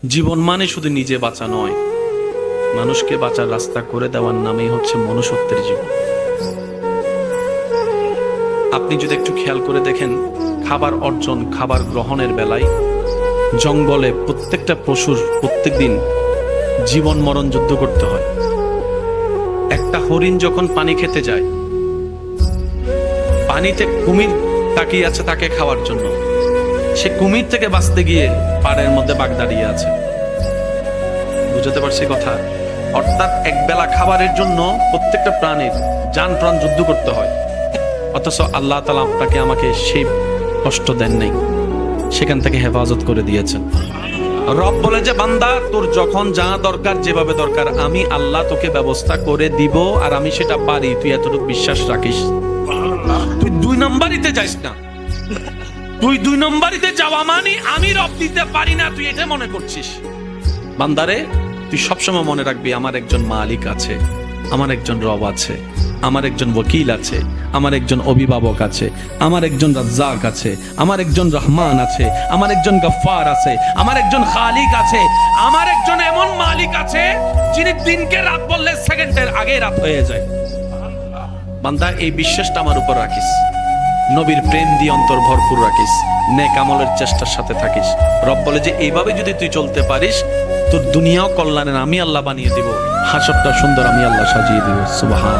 জীবন মানে শুধু নিজে বাঁচা নয়, মানুষকে বাঁচার রাস্তা করে দেওয়ার নামেই হচ্ছে মনুষ্যত্বের জীবন। আপনি যদি একটু খেয়াল করে দেখেন, খাবার অর্জন, খাবার গ্রহণের বেলায় জঙ্গলে প্রত্যেকটা পশুর প্রত্যেকদিন জীবন মরণ যুদ্ধ করতে হয়। একটা হরিণ যখন পানি খেতে যায়, পানিতে কুমির তাকিয়ে আছে তাকে খাওয়ার জন্য, সে কুমির থেকে বাঁচতে গিয়ে পাড়ের মধ্যে বাঘ দাঁড়িয়ে আছে। বুঝতে পারছি কথা? অর্থাৎ একবেলা খাবারের জন্য প্রত্যেকটা প্রাণীর জান প্রাণ যুদ্ধ করতে হয়। অথচ আল্লাহ তাআলা আপনাকে আমাকে সেই কষ্ট দেন নাই, সেখান থেকে হেফাজত করে দিয়েছেন। রব বলে যে বান্দা, তোর যখন যা দরকার, যেভাবে দরকার, আমি আল্লাহ তোকে ব্যবস্থা করে দিব, আর আমি সেটা পারি। তুই এতটুকু বিশ্বাস রাখিস। তুই দুই নম্বরিতে যাইস না। তুই দুই নম্বরিতে যাওয়া মানে আমি রব দিতে পারি না, তুই এটা মনে করছিস। বান্দারে, তুই সবসময় মনে রাখবি, আমার একজন মালিক আছে, আমার একজন রব আছে, আমার একজন ওকিল আছে, আমার একজন অভিভাবক আছে, আমার একজন রাজ্জাক আছে, আমার একজন রহমান আছে, আমার একজন গফফার আছে, আমার একজন খালিক আছে, আমার একজন এমন মালিক আছে যিনি দিনকে রাত বললে সেকেন্ডের আগে রাত হয়ে যায়। বান্দা, এই বিশ্বাসটা আমার উপর রাখিস, নবীর প্রেম দিয়ে অন্তর ভরপুর রাখিস, নেক আমলের চেষ্টার সাথে থাকিস। রব বলে যে এইভাবে যদি তুই চলতে পারিস, তোর দুনিয়াও কল্যাণের আমি আল্লাহ বানিয়ে দিব, হাসরটা সুন্দর আমি আল্লাহ সাজিয়ে দিব। সুবহান।